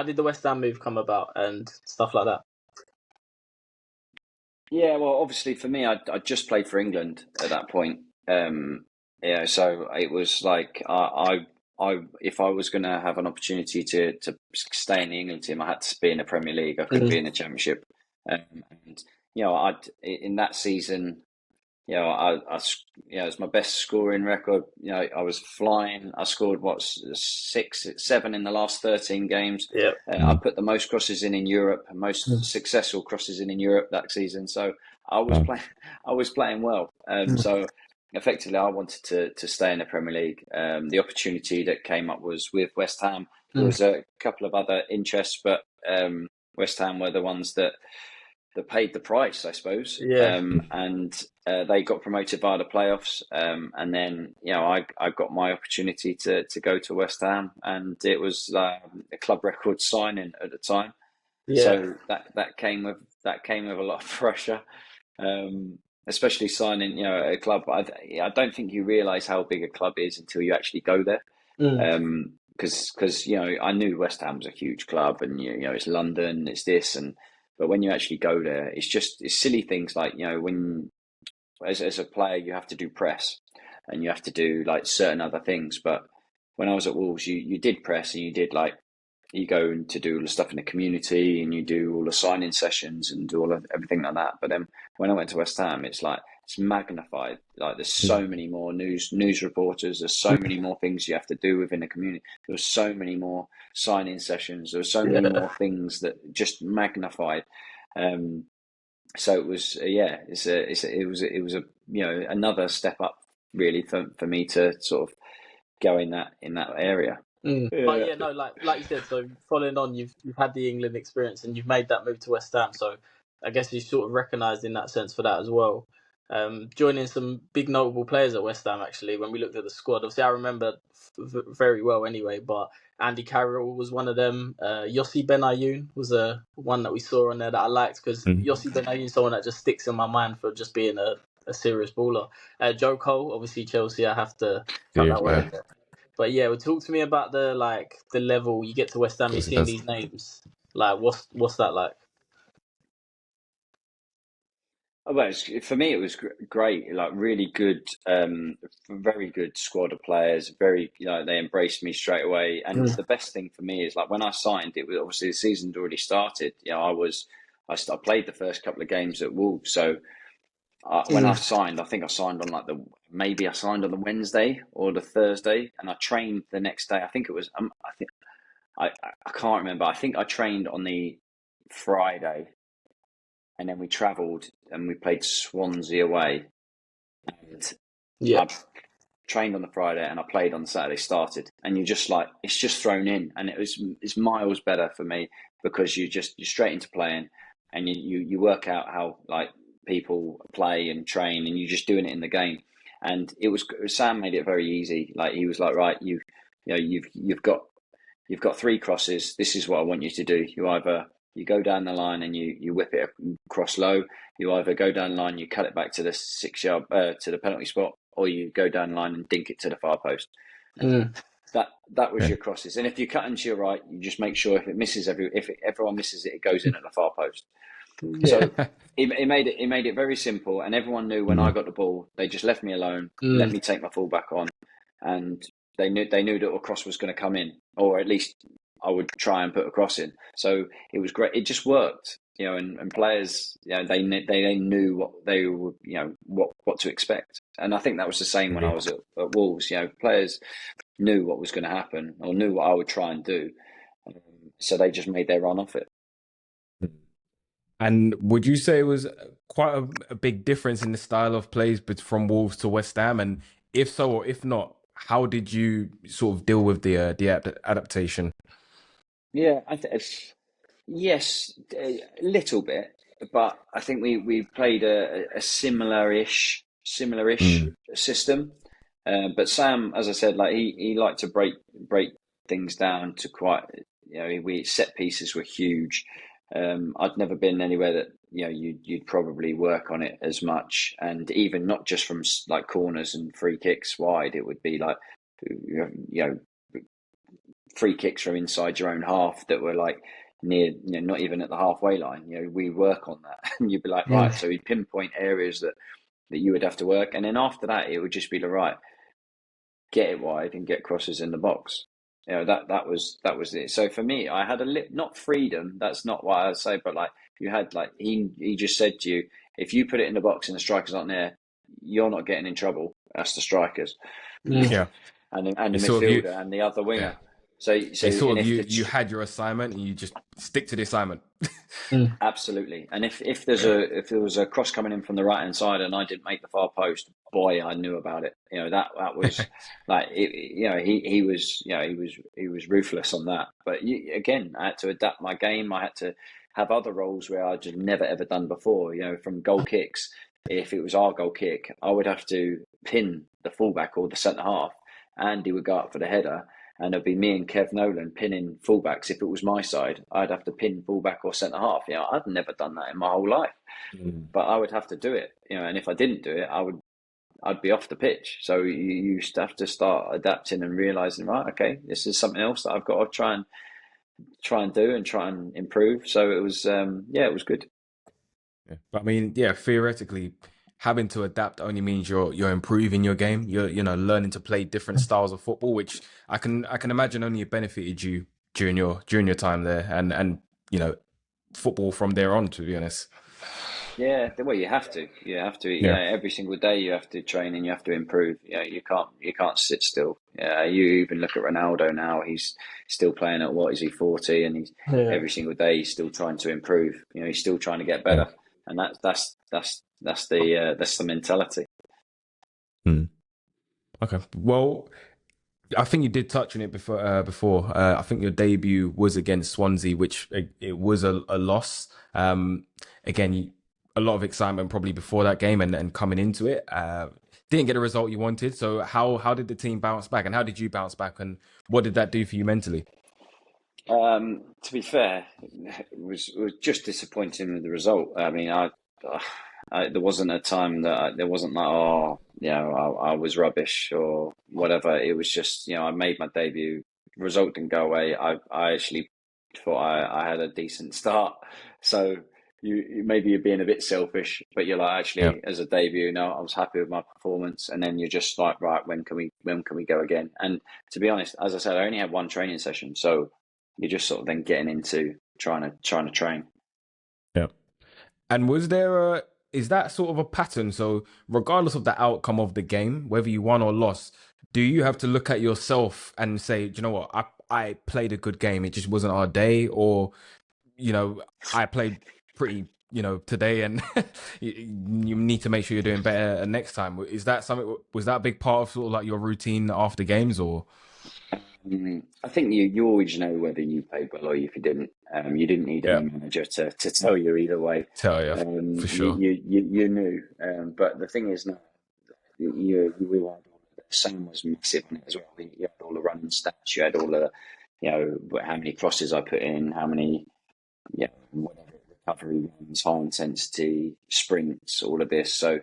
how did the West Ham move come about and stuff like that? Yeah, well, obviously for me, I just played for England at that point. Yeah, so it was like if I was going to have an opportunity to stay in the England team, I had to be in the Premier League. I couldn't be in the Championship. And in that season, it was my best scoring record. I was flying. I scored 7 in the last 13 games. Yeah. I put the most crosses in Europe, most successful crosses in Europe that season. So I was playing well. So effectively, I wanted to stay in the Premier League. The opportunity that came up was with West Ham. There was a couple of other interests, but West Ham were the ones that paid the price, I suppose. Yeah. And they got promoted via the playoffs. And then, I got my opportunity to go to West Ham, and it was a club record signing at the time. Yeah. So that came with a lot of pressure, especially signing, a club. I don't think you realise how big a club is until you actually go there. Because I knew West Ham was a huge club, and it's London, it's this, but when you actually go there, it's silly things like, when as a player you have to do press and you have to do like certain other things. But when I was at Wolves, you did press, and you did you go to do all the stuff in the community, and you do all the signing sessions and do everything like that. But then when I went to West Ham, it's magnified. Like there's so many more news reporters. There's so many more things you have to do within the community. There's so many more signing sessions. There were so many more things that just magnified. So it was, it was another step up really for me to sort of go in that area. But yeah, no, like you said, so following on, you've had the England experience and you've made that move to West Ham. So I guess you sort of recognised in that sense for that as well. Joining some big notable players at West Ham, actually, when we looked at the squad. Obviously, I remember very well anyway, but Andy Carroll was one of them. Yossi Benayoun was one that we saw on there that I liked, because Yossi Benayoun is someone that just sticks in my mind for just being a serious baller. Joe Cole, obviously Chelsea, I have to cut that one in there. But yeah, talk to me about the level you get to West Ham. You're seeing these names. What's that like? Well, for me, it was great. Like really good, very good squad of players. Very, they embraced me straight away. And the best thing for me is when I signed, it was obviously the season'd already started. I played the first couple of games at Wolves. So when I signed, I think I signed on maybe I signed on the Wednesday or the Thursday, and I trained the next day. I think it was, I can't remember. I think I trained on the Friday. And then we travelled and we played Swansea away. And I trained on the Friday and I played on the Saturday, started. And you're just it's just thrown in. And it's miles better for me, because you're straight into playing, and you work out how people play and train, and you're just doing it in the game. And Sam made it very easy. He was like, right, you've got 3 crosses. This is what I want you to do. You go down the line and you whip it across low. You either go down the line, you cut it back to the 6-yard to the penalty spot, or you go down the line and dink it to the far post. That was your crosses. And if you cut into your right, you just make sure if everyone misses it, it goes in at the far post. So it made it very simple, and everyone knew when I got the ball, they just left me alone, let me take my full back on, and they knew that a cross was going to come in, or at least I would try and put a cross in. So it was great. It just worked, and players, they knew what they were, what to expect. And I think that was the same when I was at Wolves. Players knew what was going to happen, or knew what I would try and do. So they just made their run off it. And would you say it was quite a big difference in the style of plays from Wolves to West Ham? And if so, or if not, how did you sort of deal with the adaptation? Yeah, yes, a little bit, but I think we played a similar-ish system. But Sam, as I said, he liked to break things down to quite, set pieces were huge. I'd never been anywhere that you'd probably work on it as much, and even not just from corners and free kicks wide. It would be free kicks from inside your own half that were like near, not even at the halfway line. We work on that, and you'd be like, right. So we'd pinpoint areas that you would have to work, and then after that, it would just be like, right, get it wide and get crosses in the box. That was it. So for me, I had not freedom. That's not what I say, but like you had like he just said to you, if you put it in the box and the strikers aren't there, you're not getting in trouble. That's the strikers, Yeah, and the midfielder and the other winger. Yeah. So you had your assignment and you just stick to the assignment. Absolutely. And if there was a cross coming in from the right hand side and I didn't make the far post, boy, I knew about it. That was like he was ruthless on that. But again, I had to adapt my game. I had to have other roles where I just never ever done before. From goal kicks. If it was our goal kick, I would have to pin the fullback or the centre half. Andy would go up for the header. And it'd be me and Kev Nolan pinning fullbacks. If it was my side, I'd have to pin fullback or centre half. I'd never done that in my whole life, but I would have to do it. And if I didn't do it, I'd be off the pitch. So you used to have to start adapting and realising, right, okay, this is something else that I've got to try and do and try and improve. So it was, it was good. Yeah. But I mean, theoretically, having to adapt only means you're improving your game. You're learning to play different styles of football, which I can imagine only benefited you during your time there, and football from there on, to be honest. Yeah, well, you have to. Every single day you have to train and you have to improve. You can't sit still. You even look at Ronaldo now; he's still playing at what is he 40, and he's every single day he's still trying to improve. He's still trying to get better, and that's the mentality. Okay, well, I think you did touch on it before. I think your debut was against Swansea, which it was a loss. Again, a lot of excitement probably before that game and coming into it. Didn't get a result you wanted. So how did the team bounce back, and how did you bounce back, and what did that do for you mentally? To be fair, it was just disappointing with the result. I mean, there wasn't a time that there wasn't like, I was rubbish or whatever. It was just, I made my debut. Result didn't go away. I actually thought I had a decent start. So maybe you're being a bit selfish, but you're like, actually, as a debut, I was happy with my performance. And then you're just like, right, when can we go again? And to be honest, as I said, I only had one training session, so you're just sort of then getting into trying to train. Yeah. And is that sort of a pattern? So regardless of the outcome of the game, whether you won or lost, do you have to look at yourself and say, do you know what, I played a good game, it just wasn't our day, or I played pretty today, and you need to make sure you're doing better next time? Was that a big part of sort of like your routine after games, or? I think you always know whether you played well or if you didn't. You didn't need any manager to tell you either way. Tell you for sure. You knew, but the thing is, we had Sam was massive on it as well. You had all the running stats. You had all the, how many crosses I put in, how many, whatever, recovery runs, high intensity sprints, all of this. So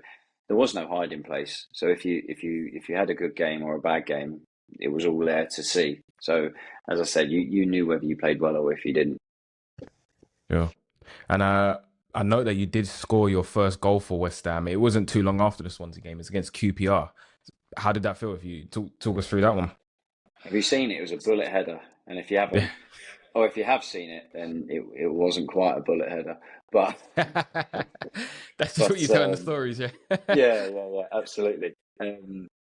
there was no hiding place. So if you had a good game or a bad game, it was all there to see. So, as I said, you knew whether you played well or if you didn't. Yeah. And I know that you did score your first goal for West Ham. It wasn't too long after the Swansea game. It's against QPR. How did that feel with you? Talk us through that one. Have you seen it? It was a bullet header. And if you haven't, or if you have seen it, then it wasn't quite a bullet header. But that's what you tell in the stories, yeah. yeah, absolutely.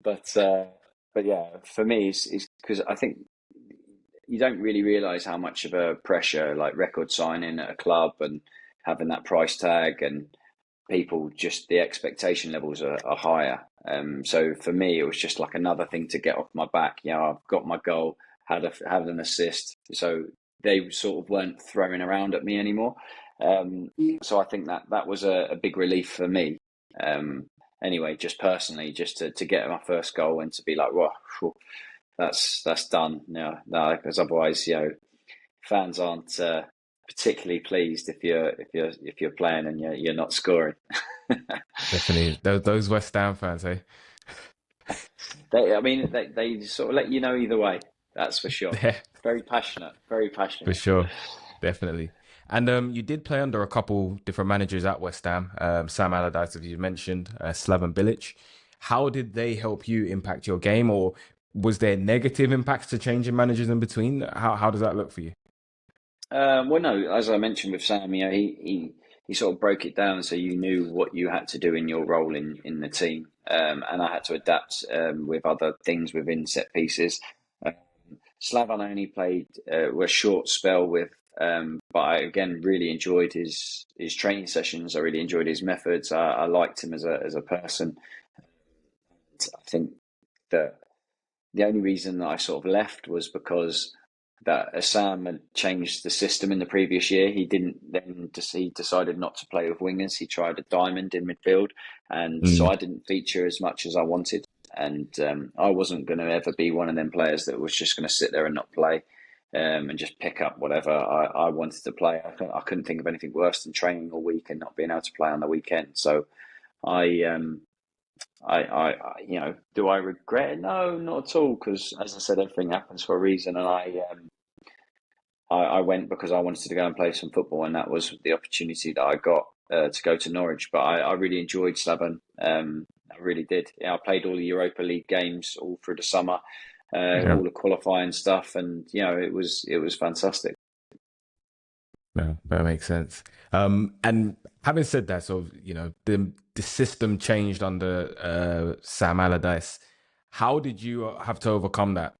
But yeah, for me, it's because I think you don't really realise how much of a pressure like record signing at a club and having that price tag, and people just the expectation levels are higher. So for me, it was just like another thing to get off my back. I've got my goal, had an assist, so they sort of weren't throwing around at me anymore. So I think that was a big relief for me. Anyway, just personally, just to get my first goal and to be like, whoa, that's done now. No, because otherwise, fans aren't particularly pleased if you're playing and you're not scoring. Definitely, those West Ham fans, eh? They sort of let you know either way. That's for sure. Yeah, Very passionate. Very For passionate. sure, definitely. And you did play under a couple different managers at West Ham, Sam Allardyce, as you mentioned, Slaven Bilic. How did they help you impact your game, or was there negative impacts to changing managers in between? How does that look for you? Well, no, as I mentioned with Sam, he sort of broke it down so you knew what you had to do in your role in the team, and I had to adapt with other things within set pieces. Uh, Slavan only played a short spell with, but I again really enjoyed his training sessions. I really enjoyed his methods. I liked him as a person. I think that the only reason that I sort of left was because that Sam had changed the system in the previous year. He didn't then he decided not to play with wingers. He tried a diamond in midfield, and so Mm, I didn't feature as much as I wanted. And I wasn't going to ever be one of them players that was just going to sit there and not play and just pick up whatever I wanted to play. I couldn't think of anything worse than training all week and not being able to play on the weekend. So I do I regret it? No, not at all. Because as I said, everything happens for a reason, and I went because I wanted to go and play some football, and that was the opportunity that I got to go to Norwich. But I really enjoyed Slaven. I really did. Yeah, I played all the Europa League games all through the summer, yeah, all the qualifying stuff, and it was fantastic. no, that makes sense. And having said that, so the system changed under Sam Allardyce. How did you have to overcome that?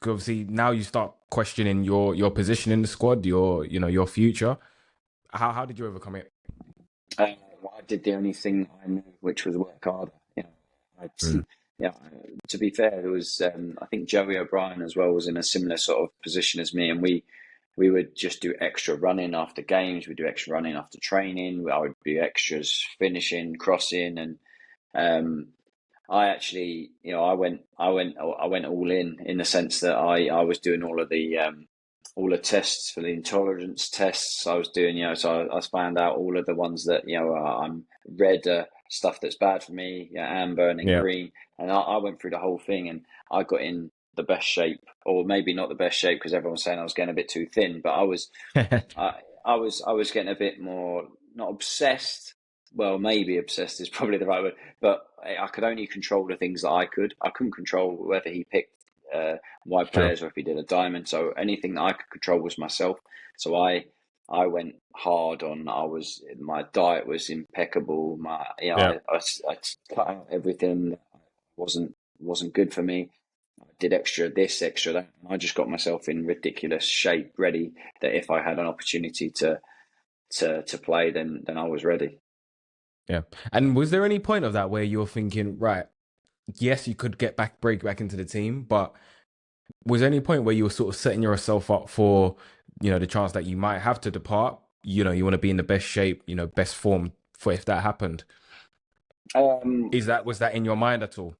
'Cause obviously now you start questioning your position in the squad, your future. How did you overcome it? Well, I did the only thing I knew, which was work harder. I, Mm. yeah. To be fair, there was I think Joey O'Brien as well was in a similar sort of position as me, and we would just do extra running after games. We'd do extra running after training. I would do extras finishing, crossing, and um, I actually, I went all in the sense that I was doing all the tests for the intolerance tests. I was doing, so I found out all of the ones that I'm red stuff that's bad for me, amber and then Yeah. green, and I went through the whole thing, and I got in the best shape, or maybe not the best shape because everyone was saying I was getting a bit too thin, but I was getting a bit more not obsessed. Well, maybe obsessed is probably the right word, but I could only control the things that I could. I couldn't control whether he picked wide Sure. players or if he did a diamond. So anything that I could control was myself. So I went hard on. My diet was impeccable. Yeah. I cut out everything that wasn't good for me. I did extra this, extra that. I just got myself in ridiculous shape, ready that if I had an opportunity to play, then I was ready. Yeah. And was there any point of that where you're thinking, right, yes, you could break back into the team, but was there any point where you were sort of setting yourself up for, the chance that you might have to depart? You want to be in the best shape, best form for if that happened. Um, Was that in your mind at all?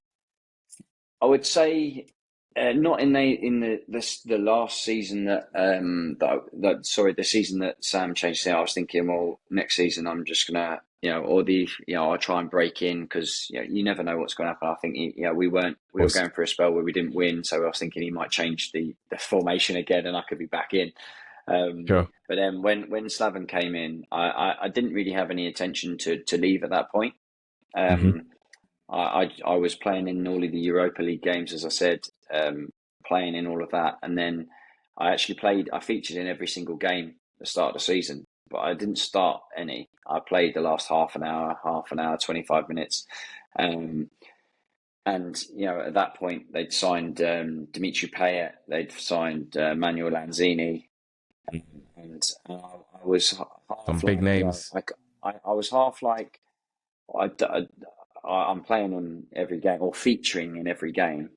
I would say not in the last season the season that Sam changed it. I was thinking, well, next season I'm just gonna I'll try and break in because you never know what's going to happen. I think we Of were course. going for a spell where we didn't win, so I was thinking he might change the formation again and I could be back in. Sure. But then when Slaven came in, I didn't really have any intention to leave at that point. Hmm. Um, I was playing in all of the Europa League games, as I said, playing in all of that, and then I featured in every single game at the start of the season, but I didn't start any. I played the last half an hour, 25 minutes, um, and at that point they'd signed Dimitri Payet, they'd signed Manuel Lanzini, and I was Some half big like, names. I was half like. I'm playing in every game or featuring in every game.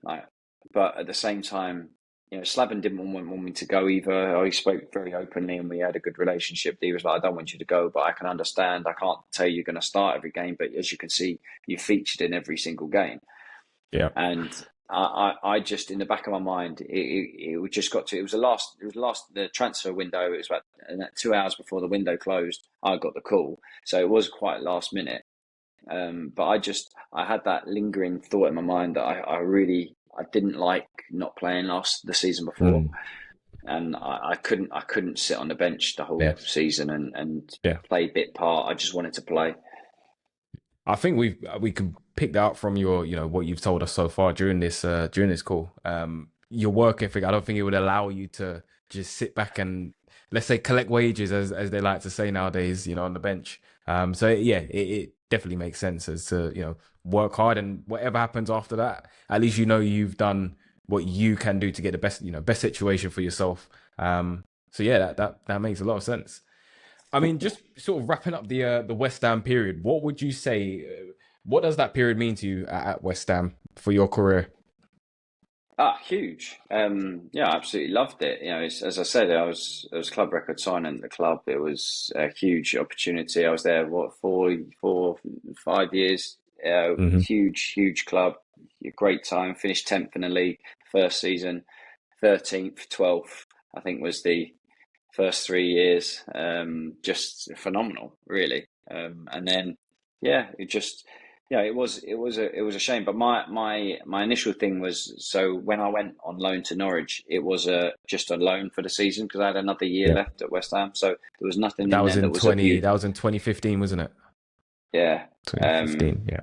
But at the same time, Slaven didn't want me to go either. He spoke very openly and we had a good relationship. He was like, I don't want you to go, but I can understand. I can't tell you you're going to start every game, but as you can see, you featured in every single game. Yeah. And I just, in the back of my mind, it just got to, it was the transfer window. It was about 2 hours before the window closed. I got the call. So it was quite last minute. But I had that lingering thought in my mind that I didn't like not playing the season before. Mm. and I couldn't sit on the bench the whole Yeah. season and Yeah. play bit part. I just wanted to play. I think we can pick that up from your, what you've told us so far during this call. Your work ethic, I don't think it would allow you to just sit back and, let's say, collect wages, as they like to say nowadays, on the bench. So yeah, it definitely makes sense as to, work hard, and whatever happens after that, at least you've done what you can do to get the best situation for yourself. So yeah, that makes a lot of sense. I mean, just sort of wrapping up the West Ham period. What would you say? What does that period mean to you at West Ham for your career? Huge. Yeah, I absolutely loved it. As I said, I was club record signing at the club. It was a huge opportunity. I was there, 5 years. Hmm. Huge club. Great time. Finished 10th in the league first season. 13th, 12th, I think was the first 3 years. Just phenomenal, really. And then, yeah, it was a shame. But my initial thing was, so when I went on loan to Norwich, it was just a loan for the season because I had another year Yeah, left at West Ham. So there was nothing that in was there in that was of you. That was in 2015, wasn't it? Yeah. 2015. Yeah.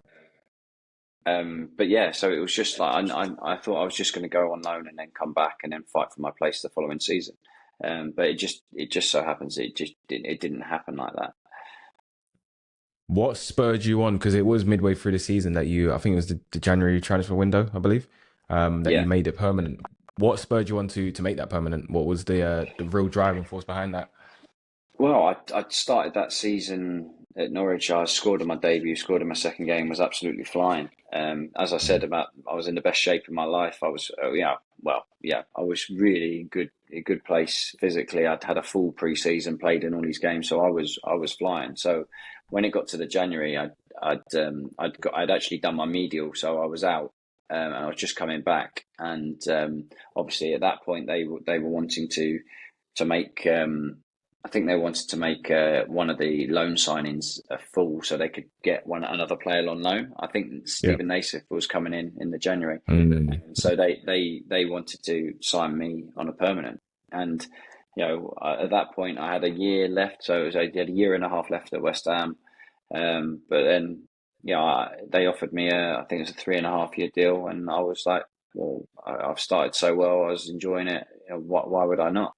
But yeah, so it was just like I thought I was just going to go on loan and then come back and then fight for my place the following season. But it just so happens it didn't happen like that. What spurred you on? Because it was midway through the season that I think it was the January transfer window, I believe, that you Yeah. made it permanent. What spurred you on to make that permanent? What was the real driving force behind that? Well, I started that season at Norwich. I scored in my debut, scored in my second game, was absolutely flying. As I said I was in the best shape of my life. I was, I was really in a good place physically. I'd had a full pre-season, played in all these games, so I was flying. So when it got to the January, I'd actually done my medial, so I was out. And I was just coming back, and obviously at that point they were wanting to make. I think they wanted to make one of the loan signings full, so they could get another player on loan. I think Yeah. Stephen Naismith was coming in the January, so they wanted to sign me on a permanent. And at that point, I had a year left, so I had a year and a half left at West Ham. But then, they offered me I think it was a 3.5 year deal, and I was like, well, I've started so well, I was enjoying it. Why would I not?